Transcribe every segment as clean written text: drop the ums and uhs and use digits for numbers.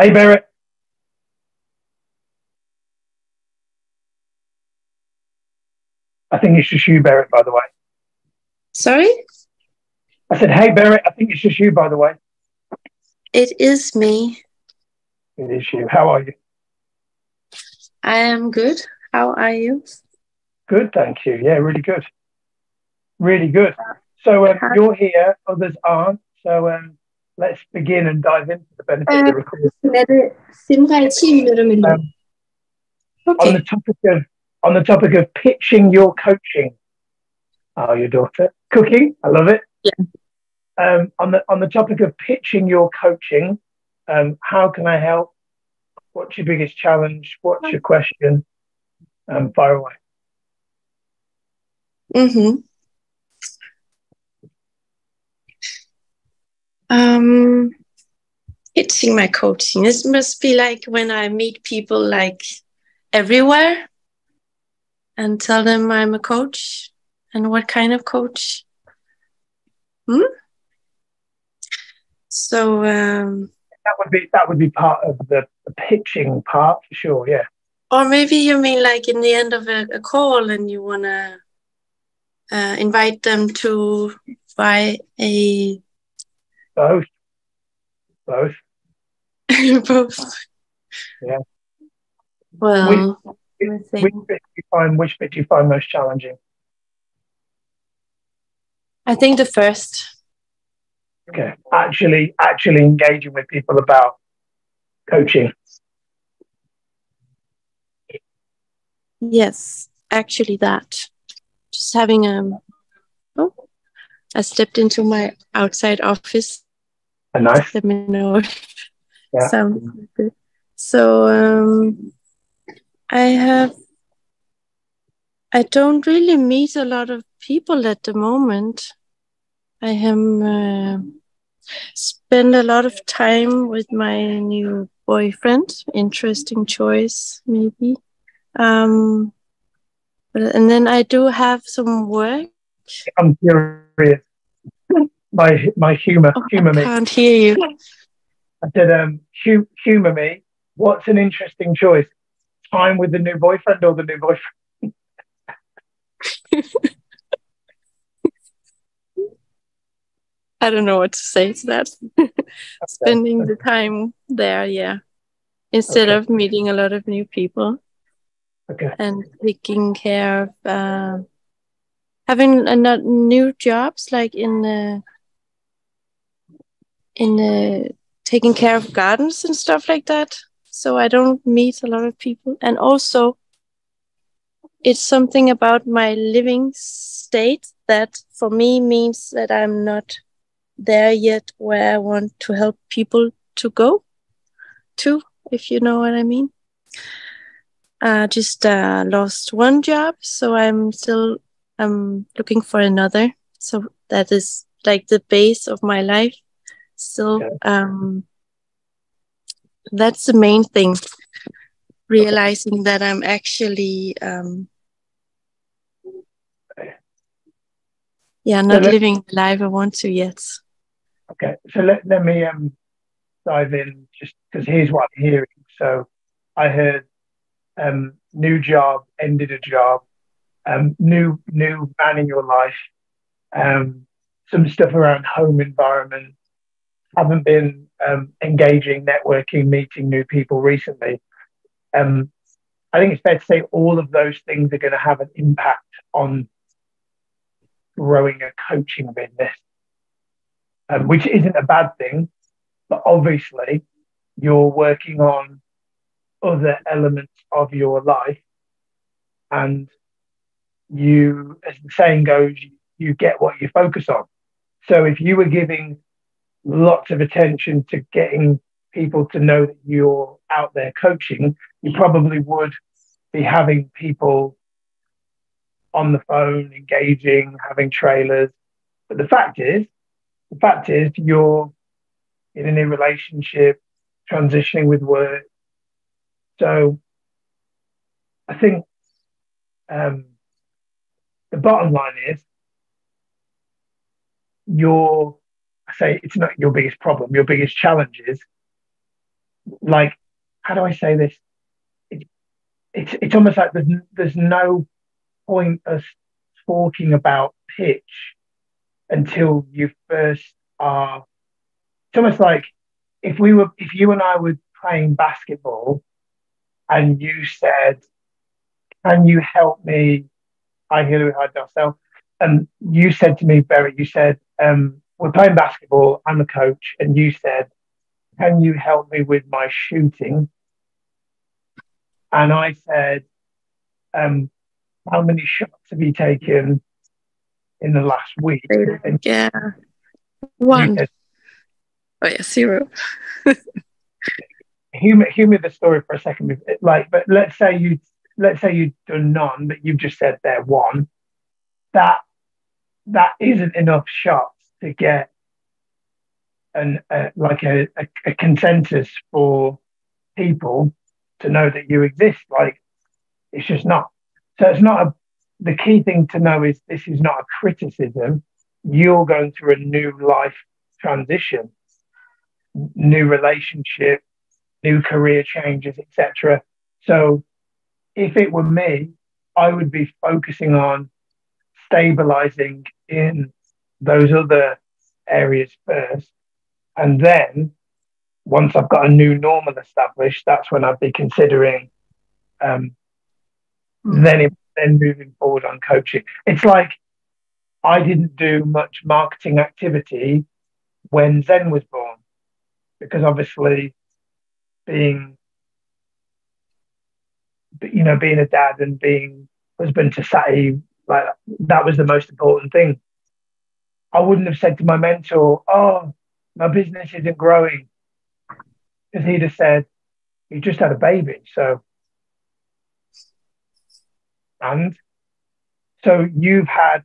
Hey, Barrett. I think it's just you, Barrett, by the way. Sorry? I said, hey, Barrett. I think it's just you, by the way. It is me. It is you. How are you? I am good. How are you? Good, thank you. Yeah, really good. Really good. So Hi. you're here, others aren't. So let's begin and dive into the benefit of Uh, the recording. Er det cirka 10 minutter med lyd? Um, on Okay. the topic of pitching your coaching. Oh, your daughter cooking. I love it. Yeah. On the topic of pitching your coaching, how can I help? What's your biggest challenge? What's your question? Fire away. Mm-hmm. Um, Pitching my coaching. This must be like when I meet people like everywhere and tell them I'm a coach and what kind of coach. Hmm? So, That would be part of the pitching part for sure. Yeah. or maybe you mean like in the end of a call and you want to invite them to buy a Both. Both. both. Yeah. Which Well, I which think bit do you find most challenging? the first. Okay. Actually engaging with people about coaching. Yes, actually that. Just having oh, I stepped into my outside office. Nice. Let me know if it Yeah. sounds good. So I don't really meet a lot of people at the moment. I am spend a lot of time with my new boyfriend. Interesting choice, maybe. Um, and then I do have some work. I'm curious. My Oh, I humor me. can't hear you. I said humor me. What's an interesting choice? Time with the new boyfriend or the new boyfriend? I don't know what to say to that. Spending the time there, yeah, instead Okay. of meeting a lot of new people Okay. and taking care of having new jobs, like in taking care of gardens and stuff like that. So I don't meet a lot of people, and also it's something about my living state that for me means that I'm not there yet where I want to help people to go to, if you know what I mean. Just lost one job, so I'm still looking for another. So that is like the base of my life. Still, Okay. that's the main thing. Okay. Realizing that I'm actually, yeah, So not living the life I want to yet. let me dive in just because here's what I'm hearing. So I heard new job, ended a job, new man in your life, some stuff around home environment. Haven't been engaging, networking, meeting new people recently. Um, I think it's fair to say all of those things are going to have an impact on growing a coaching business, which isn't a bad thing. But obviously, you're working on other elements of your life, and as the saying goes, you get what you focus on. So if you were giving lots of attention to getting people to know that you're out there coaching, you probably would be having people on the phone, engaging, having trailers. But the fact is, you're in a new relationship, transitioning with work. So I think um, the bottom line is I say it's not your biggest problem. Your biggest challenge is like, how do I say this? It, it's almost like there's no point us talking about pitch until you first are. It's almost like if you and I were playing basketball and you said, "Can you help me?" I hear it myself. And you said to me, Berry, you said, "We're playing basketball. I'm a coach," and you said, "Can you help me with my shooting?" And I said, um, "How many shots have you taken in the last week?" And Yeah, you one. said, Oh yeah, 0. humor the story for a second. Like, but let's say you've done none, but you've just said there one. That that isn't enough shots to get like a consensus for people to know that you exist. Like, it's just not. So it's not a. The key thing to know is this is not a criticism. You're going through a new life transition, new relationship, new career changes, etc. So if it were me, I would be focusing on stabilizing in those other areas first. And then once I've got a new normal established, that's when I'd be considering um, then moving forward on coaching. It's like I didn't do much marketing activity when Zen was born because obviously being being a dad and being husband to Sati, like that was the most important thing. I wouldn't have said to my mentor, "Oh, my business isn't growing," because he'd have said, "You just had a baby, so and so you've had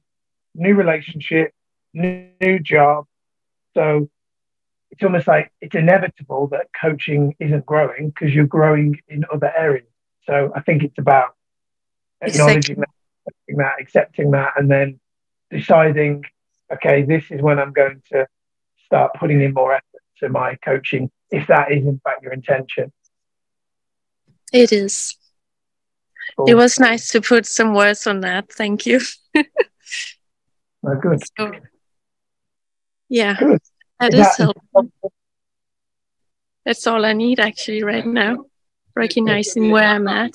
new relationship, new job, so it's almost like it's inevitable that coaching isn't growing because you're growing in other areas." So I think it's about acknowledging Exactly. that, accepting that, and then deciding, okay, this is when I'm going to start putting in more effort to my coaching, if that is in fact your intention. It is. It Cool. was nice to put some words on that. Thank you. Oh, good. So, yeah, Good. that Is is that helpful. That's all I need actually right now. Recognizing where I'm at.